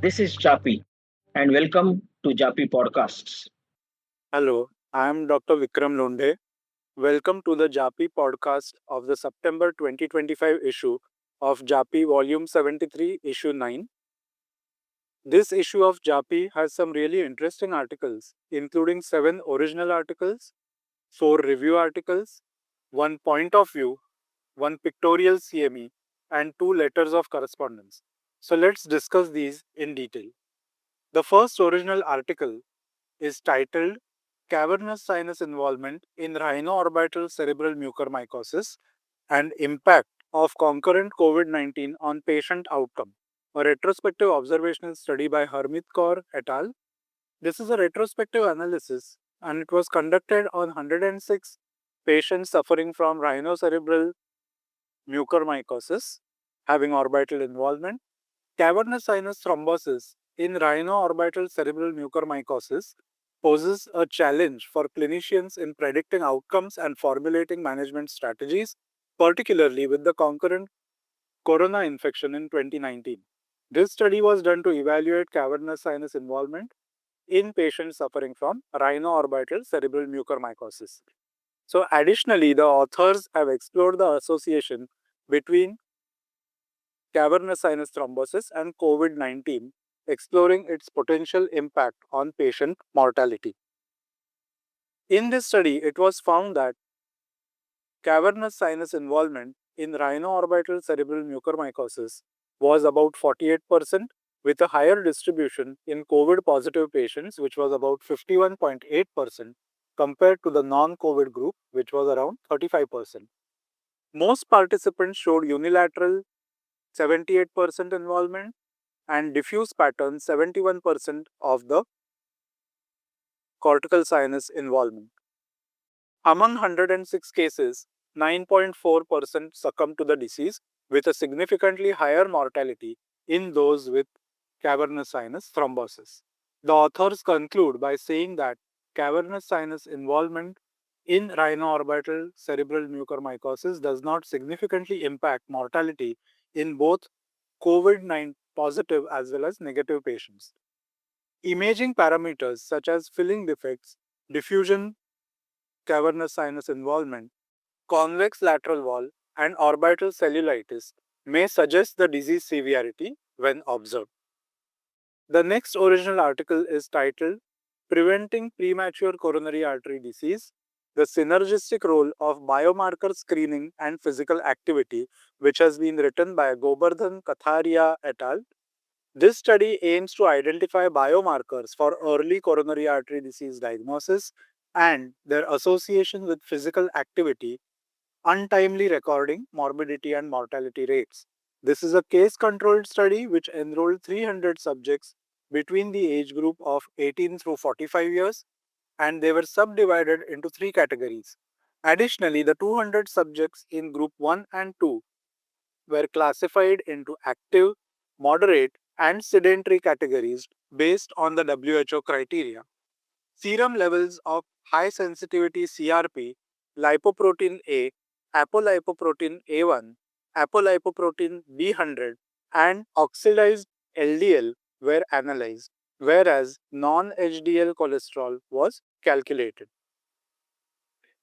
This is Japi, and welcome to Japi Podcasts. Hello, I am Dr. Vikram Lunde. Welcome to the JAPI podcast of the September 2025 issue of JAPI Volume 73, Issue 9. This issue of JAPI has some really interesting articles, including 7 original articles, 4 review articles, 1 point of view, 1 pictorial CME, and 2 letters of correspondence. So let's discuss these in detail. The first original article is titled Cavernous Sinus Involvement in Rhinoorbital Cerebral Mucormycosis and Impact of Concurrent COVID 19 on Patient Outcome, a retrospective observational study by Harmeet Kaur et al. This is a retrospective analysis and it was conducted on 106 patients suffering from rhinocerebral mucormycosis having orbital involvement. Cavernous sinus thrombosis in rhinoorbital cerebral mucormycosis poses a challenge for clinicians in predicting outcomes and formulating management strategies, particularly with the concurrent corona infection in 2019. This study was done to evaluate cavernous sinus involvement in patients suffering from rhinoorbital cerebral mucormycosis. So, additionally, the authors have explored the association between cavernous sinus thrombosis and COVID 19, exploring its potential impact on patient mortality. In this study, it was found that cavernous sinus involvement in rhinoorbital cerebral mucormycosis was about 48%, with a higher distribution in COVID positive patients, which was about 51.8%, compared to the non COVID group, which was around 35%. Most participants showed unilateral 78% involvement and diffuse pattern 71% of the cortical sinus involvement. Among 106 cases, 9.4% succumbed to the disease with a significantly higher mortality in those with cavernous sinus thrombosis. The authors conclude by saying that cavernous sinus involvement in rhinoorbital cerebral mucormycosis does not significantly impact mortality in both COVID-19 positive as well as negative patients. Imaging parameters such as filling defects, diffusion, cavernous sinus involvement, convex lateral wall, and orbital cellulitis may suggest the disease severity when observed. The next original article is titled Preventing Premature Coronary Artery Disease, the Synergistic Role of Biomarker Screening and Physical Activity, which has been written by Gobardhan Katharia et al. This study aims to identify biomarkers for early coronary artery disease diagnosis and their association with physical activity, untimely recording morbidity and mortality rates. This is a case controlled study which enrolled 300 subjects between the age group of 18 through 45 years, and they were subdivided into 3 categories. Additionally, the 200 subjects in group 1 and 2 were classified into active, moderate, and sedentary categories based on the WHO criteria. Serum levels of high sensitivity CRP, lipoprotein A, apolipoprotein A1, apolipoprotein B100, and oxidized LDL were analyzed, whereas non HDL cholesterol was calculated.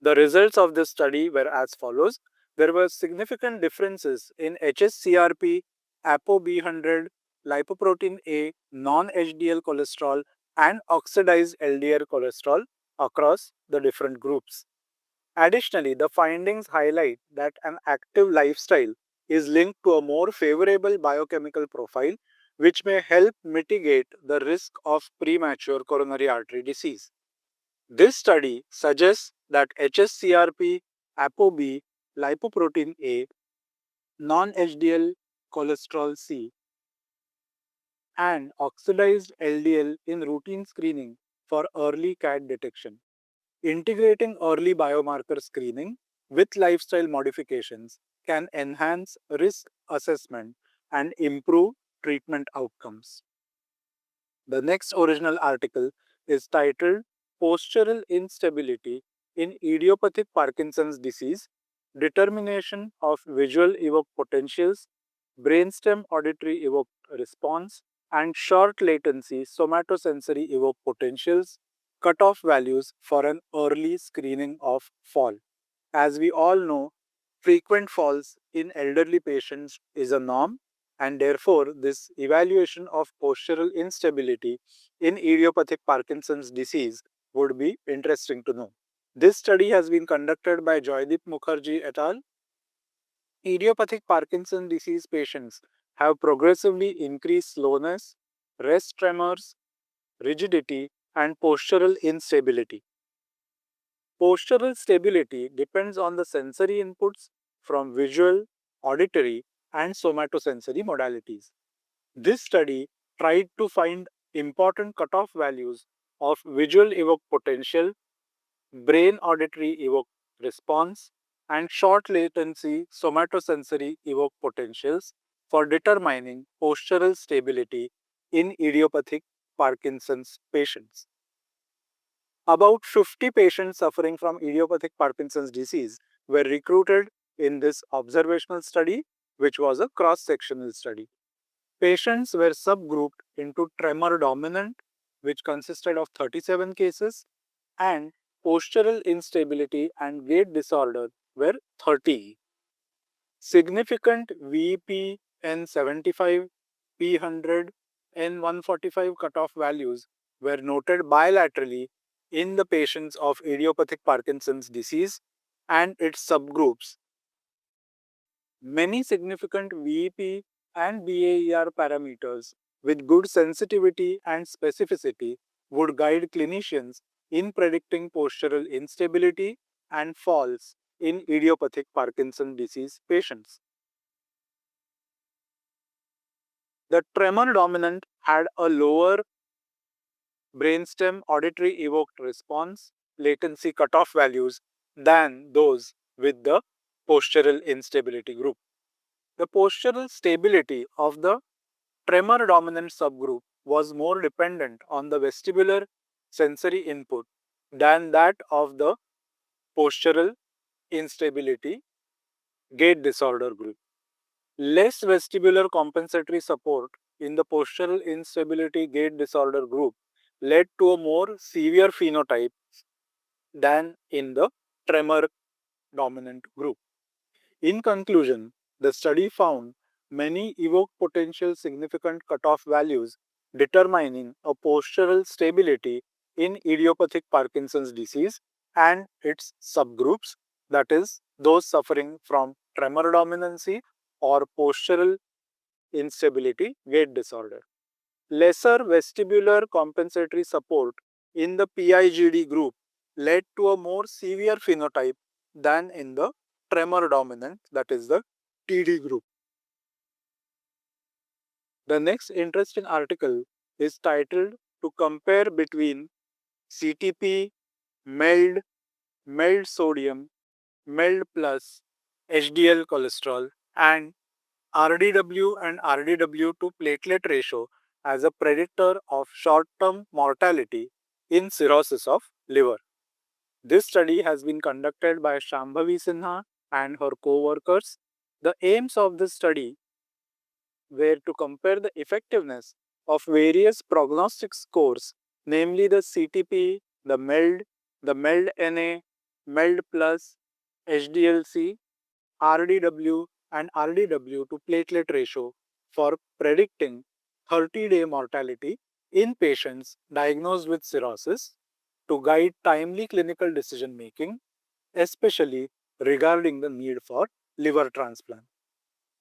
The results of this study were as follows. There were significant differences in HSCRP, ApoB100, lipoprotein A, non-HDL cholesterol, and oxidized LDL cholesterol across the different groups. Additionally, the findings highlight that an active lifestyle is linked to a more favorable biochemical profile, which may help mitigate the risk of premature coronary artery disease. This study suggests that HSCRP, ApoB, lipoprotein A, non-HDL cholesterol C, and oxidized LDL in routine screening for early CAD detection. Integrating early biomarker screening with lifestyle modifications can enhance risk assessment and improve treatment outcomes. The next original article is titled Postural Instability in Idiopathic Parkinson's Disease, Determination of Visual Evoked Potentials, Brainstem Auditory Evoked Response, and short latency somatosensory evoked potentials, cutoff values for an early screening of fall. As we all know, frequent falls in elderly patients is a norm, and therefore this evaluation of postural instability in idiopathic Parkinson's disease would be interesting to know. This study has been conducted by Joydeep Mukherjee et al. Idiopathic Parkinson's disease patients have progressively increased slowness, rest tremors, rigidity, and postural instability. Postural stability depends on the sensory inputs from visual, auditory, and somatosensory modalities. This study tried to find important cutoff values of visual evoked potential, brain auditory evoked response, and short latency somatosensory evoked potentials for determining postural stability in idiopathic Parkinson's patients. About 50 patients suffering from idiopathic Parkinson's disease were recruited in this observational study, which was a cross-sectional study. Patients were subgrouped into tremor dominant, which consisted of 37 cases, and postural instability and gait disorder were 30. Significant VP N75, P100, N145 cutoff values were noted bilaterally in the patients of idiopathic Parkinson's disease and its subgroups. Many significant VEP and BAER parameters with good sensitivity and specificity would guide clinicians in predicting postural instability and falls in idiopathic Parkinson's disease patients. The tremor dominant had a lower brainstem auditory evoked response latency cutoff values than those with the postural instability group. The postural stability of the tremor dominant subgroup was more dependent on the vestibular sensory input than that of the postural instability gait disorder group. Less vestibular compensatory support in the postural instability gait disorder group led to a more severe phenotype than in the tremor dominant group. In conclusion, the study found many evoked potential significant cutoff values determining a postural stability in idiopathic Parkinson's disease and its subgroups, that is, those suffering from tremor dominancy or postural instability gait disorder. Lesser vestibular compensatory support in the PIGD group led to a more severe phenotype than in the tremor dominant, that is the TD group. The next interesting article is titled "To compare between CTP, MELD, MELD sodium, MELD plus, HDL cholesterol, and RDW and RDW to platelet ratio as a predictor of short-term mortality in cirrhosis of liver." This study has been conducted by Shambhavi Sinha and her co-workers. The aims of this study were to compare the effectiveness of various prognostic scores, namely the CTP, the MELD-NA, MELD plus, HDLC, RDW, and RDW to platelet ratio for predicting 30-day mortality in patients diagnosed with cirrhosis to guide timely clinical decision making, especially regarding the need for liver transplant.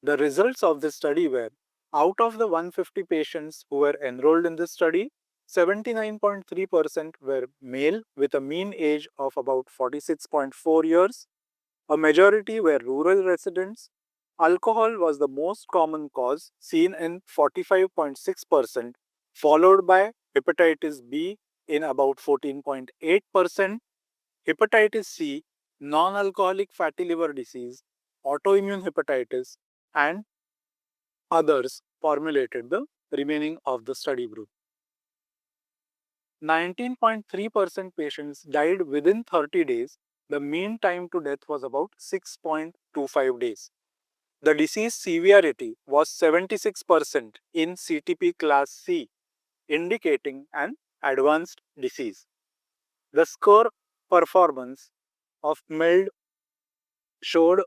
The results of this study were, out of the 150 patients who were enrolled in this study, 79.3% were male with a mean age of about 46.4 years. A majority were rural residents. Alcohol was the most common cause, seen in 45.6%, followed by hepatitis B in about 14.8%, hepatitis C, non-alcoholic fatty liver disease, autoimmune hepatitis, and others formulated the remaining of the study group. 19.3% patients died within 30 days. The mean time to death was about 6.25 days. The disease severity was 76% in CTP class C, indicating an advanced disease. The score performance of MELD showed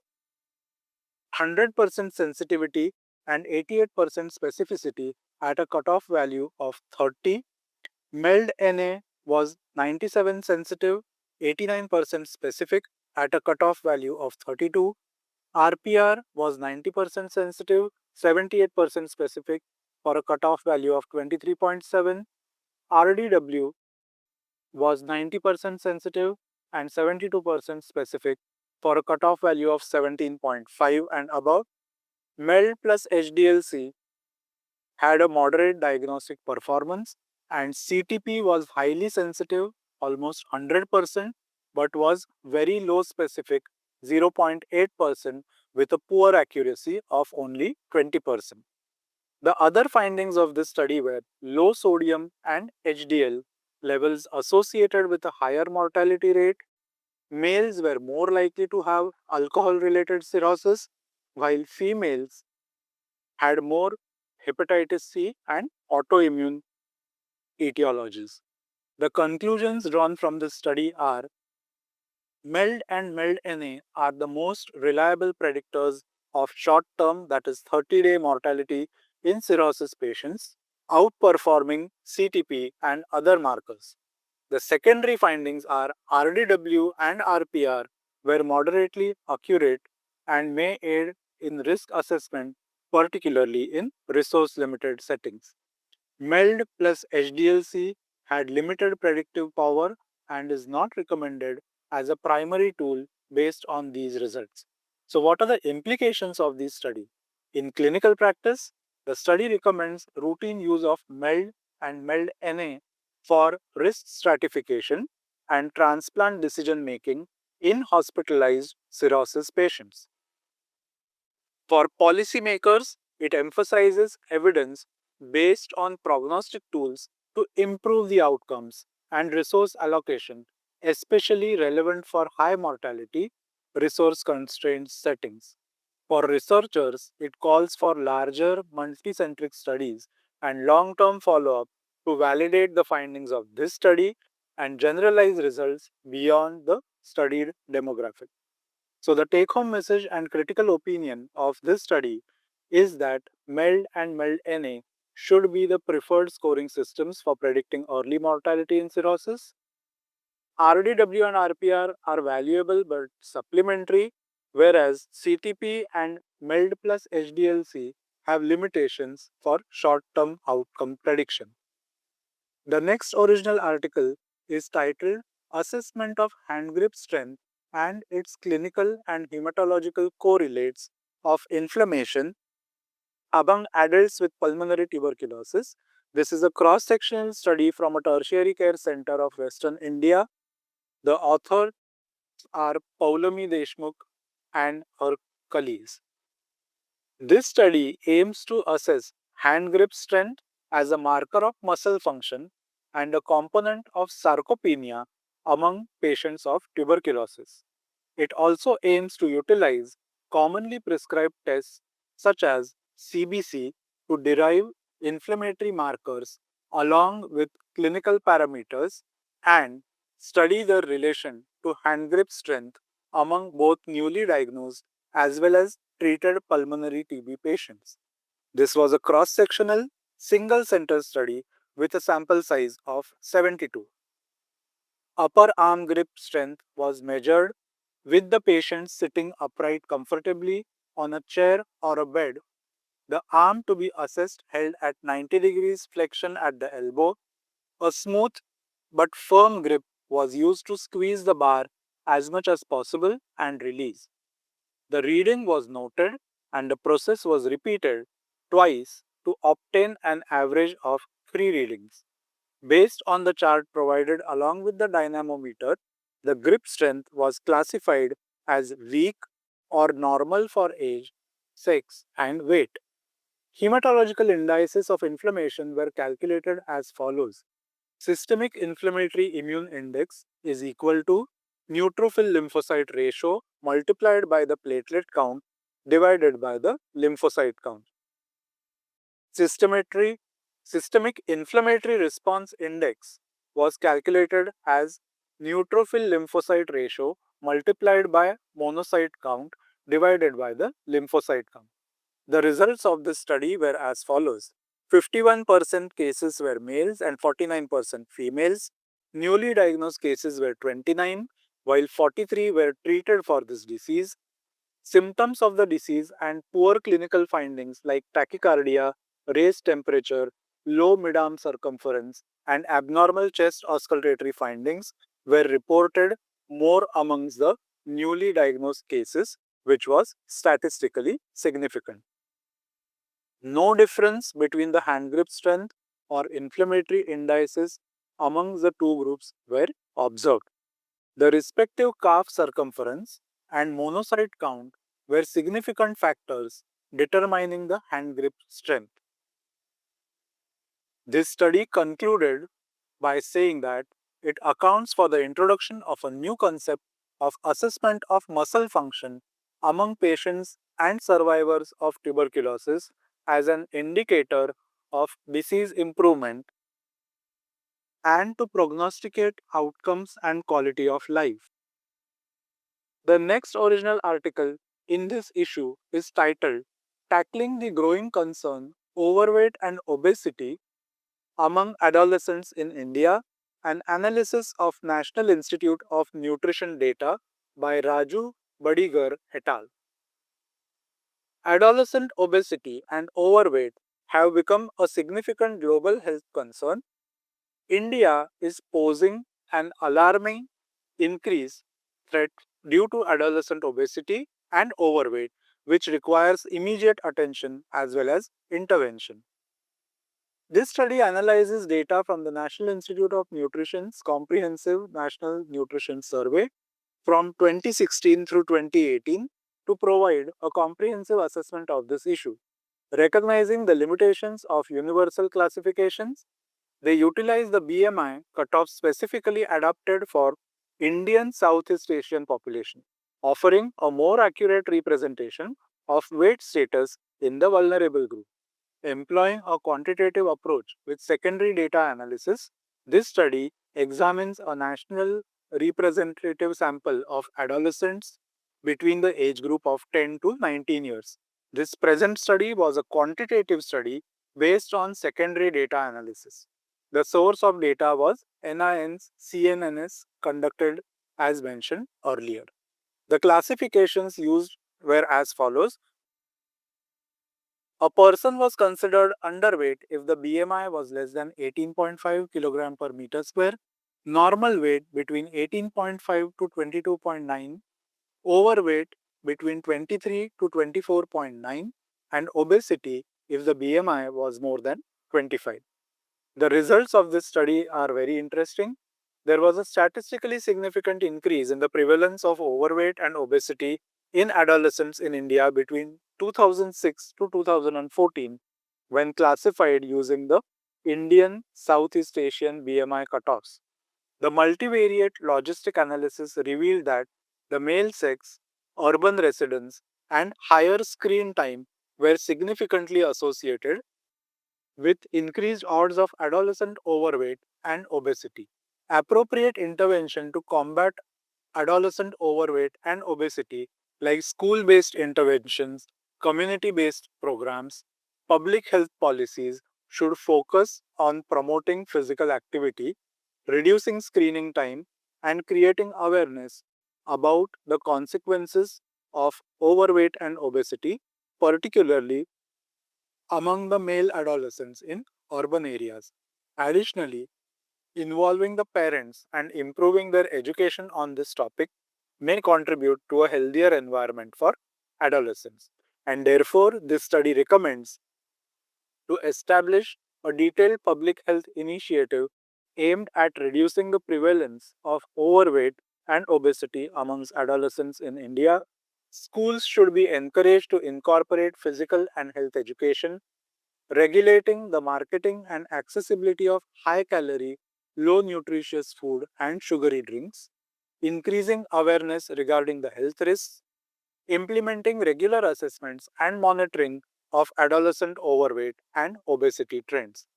100% sensitivity and 88% specificity at a cutoff value of 30. MELD NA was 97 sensitive, 89% specific at a cutoff value of 32. RPR was 90% sensitive, 78% specific for a cutoff value of 23.7. RDW was 90% sensitive and 72% specific for a cutoff value of 17.5 and above. MELD plus HDLC had a moderate diagnostic performance, and CTP was highly sensitive, almost 100%, but was very low specific, 0.8%, with a poor accuracy of only 20%. The other findings of this study were low sodium and HDL levels associated with a higher mortality rate. Males were more likely to have alcohol related cirrhosis, while females had more hepatitis C and autoimmune etiologies. The conclusions drawn from this study are MELD and MELD-NA are the most reliable predictors of short-term, that is 30-day mortality in cirrhosis patients, outperforming CTP and other markers. The secondary findings are RDW and RPR were moderately accurate and may aid in risk assessment, particularly in resource-limited settings. MELD plus HDLC had limited predictive power and is not recommended as a primary tool based on these results. So, what are the implications of this study? In clinical practice, the study recommends routine use of MELD and MELD-NA for risk stratification and transplant decision making in hospitalized cirrhosis patients. For policymakers, it emphasizes evidence based on prognostic tools to improve the outcomes and resource allocation, especially relevant for high mortality, resource constrained settings. For researchers, it calls for larger multicentric studies and long term follow up to validate the findings of this study and generalize results beyond the studied demographic. So, the take home message and critical opinion of this study is that MELD and MELD-NA should be the preferred scoring systems for predicting early mortality in cirrhosis. RDW and RPR are valuable but supplementary, whereas CTP and MELD plus HDLC have limitations for short term outcome prediction. The next original article is titled Assessment of Hand Grip Strength and its Clinical and Hematological Correlates of Inflammation among Adults with Pulmonary Tuberculosis. This is a cross sectional study from a tertiary care center of Western India. The authors are Paulami Deshmukh and her colleagues. This study aims to assess hand grip strength as a marker of muscle function and a component of sarcopenia among patients of tuberculosis. It also aims to utilize commonly prescribed tests such as CBC to derive inflammatory markers along with clinical parameters and study the relation to hand grip strength among both newly diagnosed as well as treated pulmonary TB patients. This was a cross sectional, single center study with a sample size of 72. Upper arm grip strength was measured with the patient sitting upright comfortably on a chair or a bed. The arm to be assessed held at 90 degrees flexion at the elbow. A smooth but firm grip was used to squeeze the bar as much as possible and release. The reading was noted and the process was repeated twice to obtain an average of 3 readings. Based on the chart provided along with the dynamometer, the grip strength was classified as weak or normal for age, sex, and weight. Hematological indices of inflammation were calculated as follows. Systemic inflammatory immune index is equal to neutrophil lymphocyte ratio multiplied by the platelet count divided by the lymphocyte count. Systemic inflammatory response index was calculated as neutrophil lymphocyte ratio multiplied by monocyte count divided by the lymphocyte count. The results of this study were as follows. 51% cases were males and 49% females. Newly diagnosed cases were 29, while 43 were treated for this disease. Symptoms of the disease and poor clinical findings like tachycardia, raised temperature, low mid-arm circumference, and abnormal chest auscultatory findings were reported more amongst the newly diagnosed cases, which was statistically significant. No difference between the hand grip strength or inflammatory indices among the two groups were observed. The respective calf circumference and monocyte count were significant factors determining the hand grip strength. This study concluded by saying that it accounts for the introduction of a new concept of assessment of muscle function among patients and survivors of tuberculosis as an indicator of disease improvement and to prognosticate outcomes and quality of life. The next original article in this issue is titled Tackling the Growing Concern Overweight and Obesity Among Adolescents in India, an analysis of National Institute of Nutrition data by Raju Badigar et al. Adolescent obesity and overweight have become a significant global health concern. India is posing an alarming increase threat due to adolescent obesity and overweight, which requires immediate attention as well as intervention. This study analyzes data from the National Institute of Nutrition's Comprehensive National Nutrition Survey from 2016 through 2018 to provide a comprehensive assessment of this issue. Recognizing the limitations of universal classifications, they utilize the BMI cutoff specifically adapted for Indian Southeast Asian population, offering a more accurate representation of weight status in the vulnerable group. Employing a quantitative approach with secondary data analysis, this study examines a national representative sample of adolescents between the age group of 10 to 19 years. This present study was a quantitative study based on secondary data analysis. The source of data was NIN's CNNS conducted as mentioned earlier. The classifications used were as follows. A person was considered underweight if the BMI was less than 18.5 kg per meter square, normal weight between 18.5 to 22.9, overweight between 23 to 24.9, and obesity if the BMI was more than 25. The results of this study are very interesting. There was a statistically significant increase in the prevalence of overweight and obesity in adolescents in India between 2006 to 2014 when classified using the Indian Southeast Asian BMI cutoffs. The multivariate logistic analysis revealed that the male sex, urban residence, and higher screen time were significantly associated with increased odds of adolescent overweight and obesity. Appropriate intervention to combat adolescent overweight and obesity, like school based interventions, community based programs, public health policies, should focus on promoting physical activity, reducing screening time, and creating awareness about the consequences of overweight and obesity, particularly among the male adolescents in urban areas. Additionally, involving the parents and improving their education on this topic may contribute to a healthier environment for adolescents. And therefore, this study recommends to establish a detailed public health initiative aimed at reducing the prevalence of overweight and obesity amongst adolescents in India. Schools should be encouraged to incorporate physical and health education, regulating the marketing and accessibility of high calorie, low nutritious food and sugary drinks, increasing awareness regarding the health risks, implementing regular assessments and monitoring of adolescent overweight and obesity trends.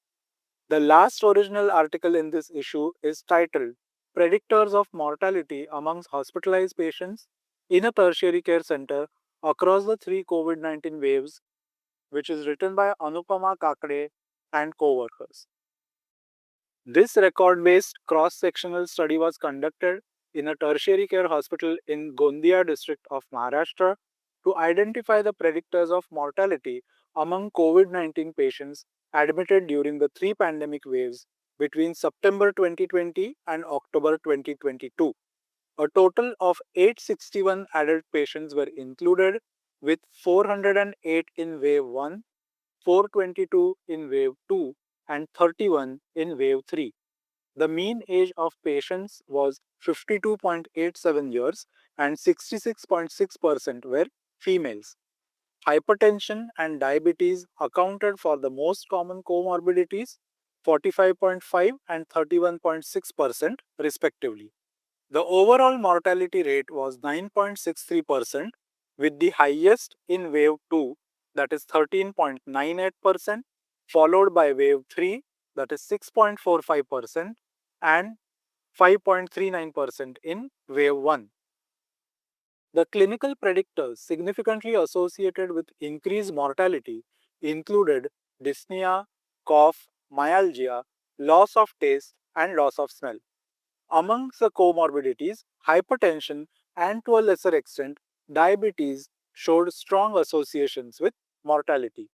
The last original article in this issue is titled Predictors of Mortality Amongst Hospitalized Patients in a Tertiary Care Center Across the Three COVID 19 Waves, which is written by Anupama Kakade and co workers. This record based cross sectional study was conducted in a tertiary care hospital in Gondia district of Maharashtra to identify the predictors of mortality among COVID 19 patients admitted during the three pandemic waves between September 2020 and October 2022. A total of 861 adult patients were included, with 408 in wave 1, 422 in wave 2, and 31 in wave 3. The mean age of patients was 52.87 years and 66.6% were females. Hypertension and diabetes accounted for the most common comorbidities, 45.5 and 31.6% respectively. The overall mortality rate was 9.63%, with the highest in wave 2, that is 13.98%, followed by wave 3, that is 6.45%, and 5.39% in wave 1. The clinical predictors significantly associated with increased mortality included dyspnea, cough, myalgia, loss of taste, and loss of smell. Amongst the comorbidities, hypertension and to a lesser extent, diabetes showed strong associations with mortality.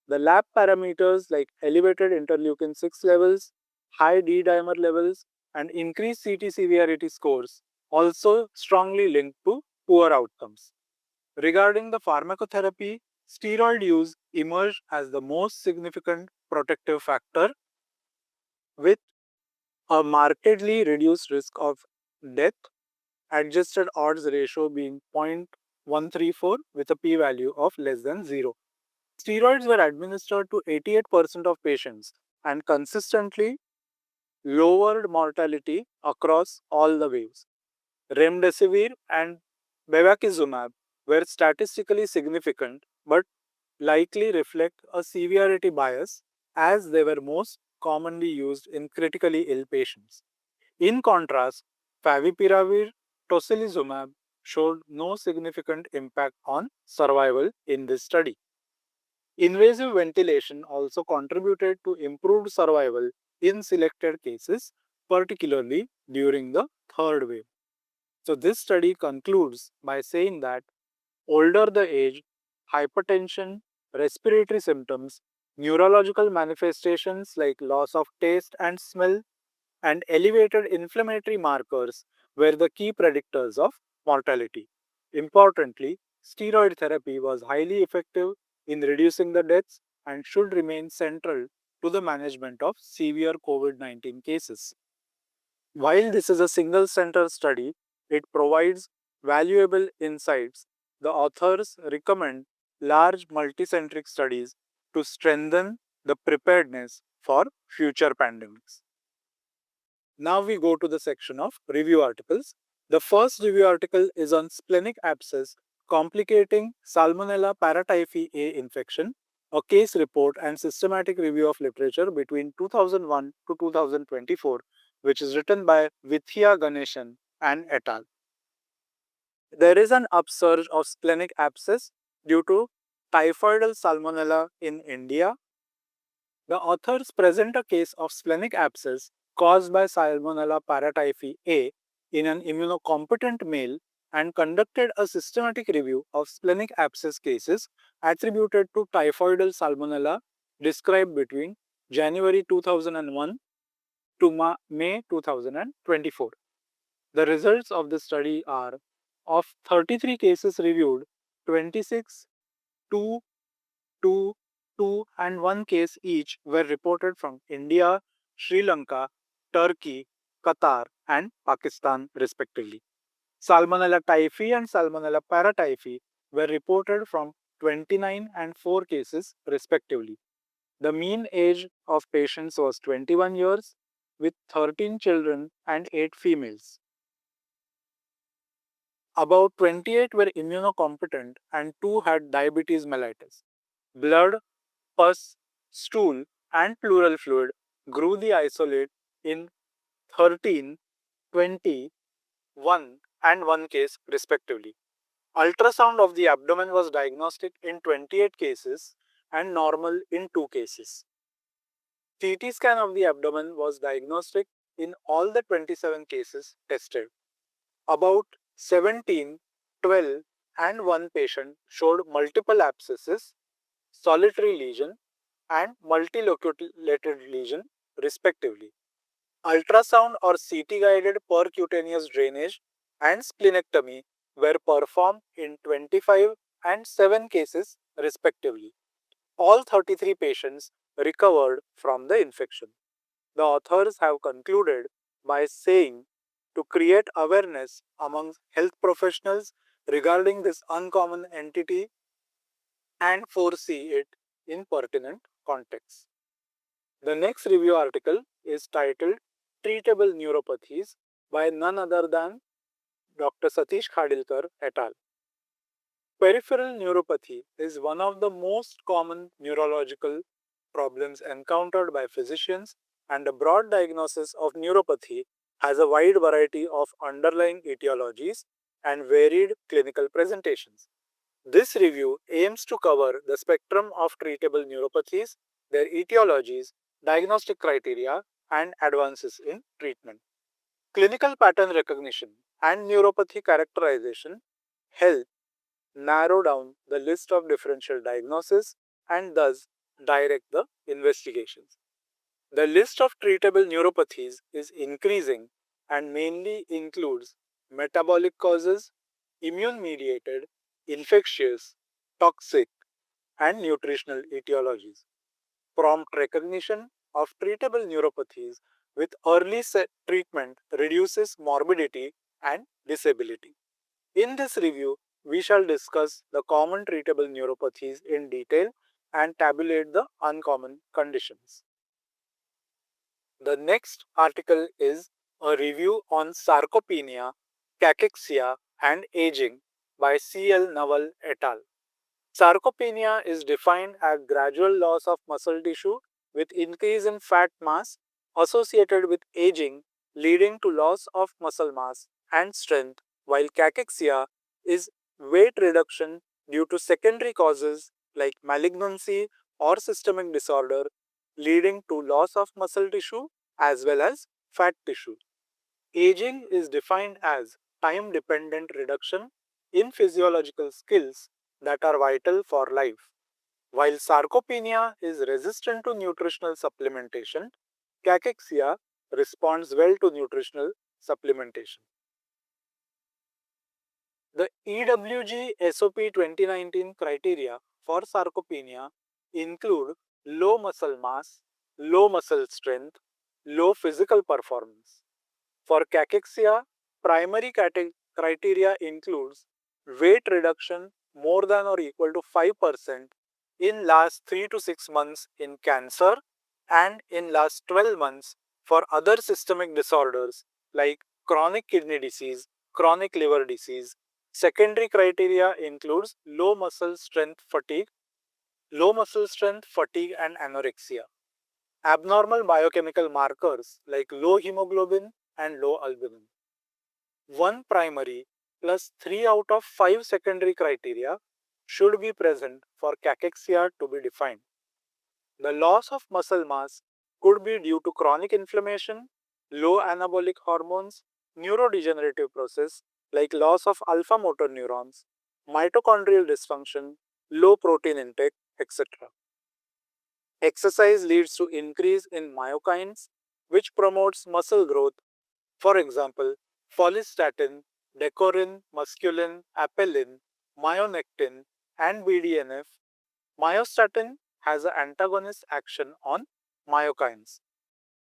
The lab parameters like elevated interleukin 6 levels, high D dimer levels, and increased CT severity scores also strongly linked to poor outcomes. Regarding the pharmacotherapy, steroid use emerged as the most significant protective factor, with a markedly reduced risk of death, adjusted odds ratio being 0.134 with a p value of less than 0. Steroids were administered to 88% of patients and consistently lowered mortality across all the waves. Remdesivir and bevacizumab were statistically significant but likely reflect a severity bias, as they were most commonly used in critically ill patients. In contrast, favipiravir tocilizumab showed no significant impact on survival in this study. Invasive ventilation also contributed to improved survival in selected cases, particularly during the third wave. So, this study concludes by saying that older the age, hypertension, respiratory symptoms, neurological manifestations like loss of taste and smell, and elevated inflammatory markers were the key predictors of mortality. Importantly, steroid therapy was highly effective in reducing the deaths and should remain central to the management of severe COVID 19 cases. While this is a single center study, it provides valuable insights. The authors recommend large multicentric studies to strengthen the preparedness for future pandemics. Now we go to the section of review articles. The first review article is on splenic abscess complicating Salmonella paratyphi A infection, a case report and systematic review of literature between 2001 to 2024, which is written by Vithya Ganeshan and et al. There is an upsurge of splenic abscess due to typhoidal salmonella in India. The authors present a case of splenic abscess caused by Salmonella paratyphi A in an immunocompetent male and conducted a systematic review of splenic abscess cases attributed to typhoidal salmonella described between January 2001 to May 2024. The results of the study are: of 33 cases reviewed, 26, 2, 2, 2, and 1 case each were reported from India, Sri Lanka, Turkey, Qatar, and Pakistan, respectively. Salmonella typhi and Salmonella paratyphi were reported from 29 and 4 cases, respectively. The mean age of patients was 21 years, with 13 children and 8 females. About 28 were immunocompetent and 2 had diabetes mellitus. Blood, pus, stool, and pleural fluid grew the isolate in 13, 20, 1, and 1 case respectively. Ultrasound of the abdomen was diagnostic in 28 cases and normal in 2 cases. CT scan of the abdomen was diagnostic in all the 27 cases tested. About 17, 12, and 1 patient showed multiple abscesses, solitary lesion, and multiloculated lesion respectively. Ultrasound or CT guided percutaneous drainage and splenectomy were performed in 25 and 7 cases respectively. All 33 patients recovered from the infection. The authors have concluded by saying to create awareness among health professionals regarding this uncommon entity and foresee it in pertinent contexts. The next review article is titled Treatable Neuropathies by none other than Dr. Satish Khadilkar et al. Peripheral neuropathy is one of the most common neurological problems encountered by physicians, and a broad diagnosis of neuropathy has a wide variety of underlying etiologies and varied clinical presentations. This review aims to cover the spectrum of treatable neuropathies, their etiologies, diagnostic criteria, and advances in treatment. Clinical pattern recognition and neuropathy characterization help narrow down the list of differential diagnoses and thus direct the investigations. The list of treatable neuropathies is increasing and mainly includes metabolic causes, immune mediated, infectious, toxic, and nutritional etiologies. Prompt recognition of treatable neuropathies with early treatment reduces morbidity and disability. In this review, we shall discuss the common treatable neuropathies in detail and tabulate the uncommon conditions. The next article is a review on sarcopenia, cachexia, and aging by C.L. Naval et al. Sarcopenia is defined as gradual loss of muscle tissue with increase in fat mass associated with aging, leading to loss of muscle mass and strength, while cachexia is weight reduction due to secondary causes like malignancy or systemic disorder, leading to loss of muscle tissue as well as fat tissue. Aging is defined as time dependent reduction in physiological skills that are vital for life. While sarcopenia is resistant to nutritional supplementation, cachexia responds well to nutritional supplementation. The EWG SOP 2019 criteria for sarcopenia include low muscle mass, low muscle strength, low physical performance. For cachexia, primary criteria includes weight reduction more than or equal to 5% in last 3 to 6 months in cancer and in last 12 months for other systemic disorders like chronic kidney disease, chronic liver disease. Secondary criteria includes low muscle strength, fatigue and anorexia. Abnormal biochemical markers like low hemoglobin and low albumin. 1 primary plus 3 out of 5 secondary criteria should be present for cachexia to be defined. The loss of muscle mass could be due to chronic inflammation, low anabolic hormones, neurodegenerative process like loss of alpha motor neurons, mitochondrial dysfunction, low protein intake, etc. Exercise leads to increase in myokines, which promotes muscle growth. For example, follistatin, decorin, musculin, apelin, myonectin, and BDNF. Myostatin has an antagonist action on myokines.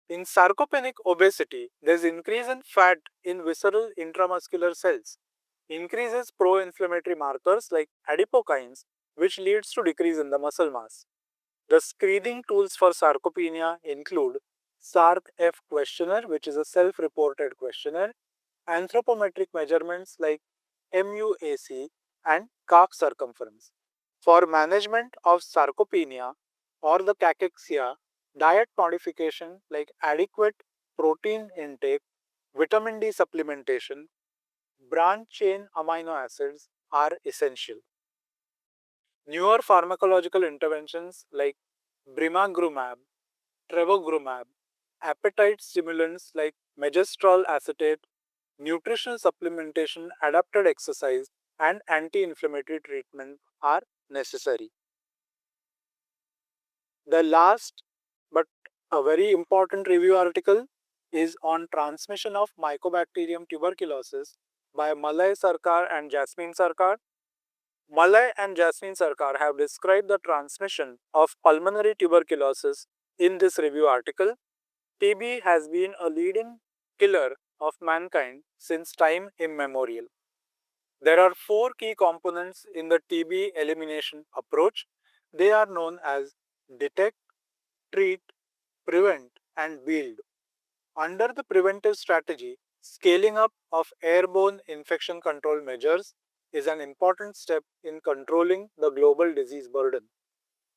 In sarcopenic obesity, there is increase in fat in visceral intramuscular cells, increases pro-inflammatory markers like adipokines, which leads to decrease in the muscle mass. The screening tools for sarcopenia include SARC-F questionnaire, which is a self-reported questionnaire, anthropometric measurements like MUAC, and calf circumference. For management of sarcopenia or the cachexia, diet modification like adequate protein intake, vitamin D supplementation, branch chain amino acids are essential. Newer pharmacological interventions like bimagrumab, trevogrumab, appetite stimulants like megestrol acetate, nutritional supplementation, adapted exercise, and anti-inflammatory treatment are necessary. The last but a very important review article is on transmission of Mycobacterium tuberculosis by Malay Sarkar and Jasmine Sarkar. Malay and Jasmine Sarkar have described the transmission of pulmonary tuberculosis in this review article. TB has been a leading killer of mankind since time immemorial. There are four key components in the TB elimination approach. They are known as detect, treat, prevent, and build. Under the preventive strategy, scaling up of airborne infection control measures is an important step in controlling the global disease burden.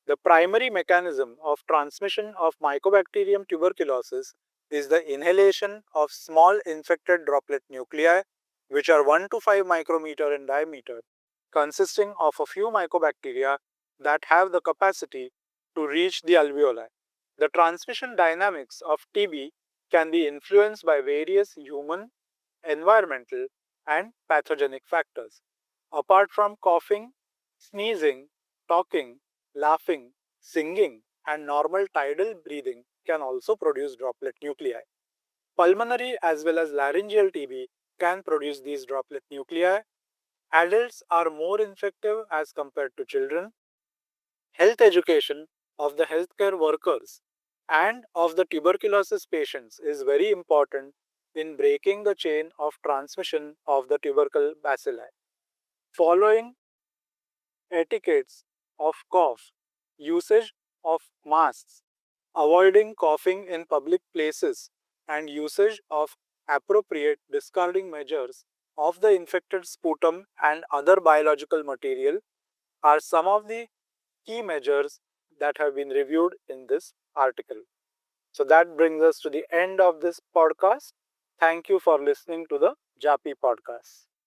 The primary mechanism of transmission of Mycobacterium tuberculosis is the inhalation of small infected droplet nuclei, which are 1 to 5 micrometer in diameter, consisting of a few mycobacteria that have the capacity to reach the alveoli. The transmission dynamics of TB can be influenced by various human, environmental, and pathogenic factors. Apart from coughing, sneezing, talking, laughing, singing, and normal tidal breathing can also produce droplet nuclei. Pulmonary as well as laryngeal TB can produce these droplet nuclei. Adults are more infective as compared to children. Health education of the healthcare workers and of the tuberculosis patients is very important in breaking the chain of transmission of the tubercle bacilli. Following etiquettes of cough, usage of masks, avoiding coughing in public places, and usage of appropriate discarding measures of the infected sputum and other biological material are some of the key measures that have been reviewed in this article. So that brings us to the end of this podcast. Thank you for listening to the JAPI podcast.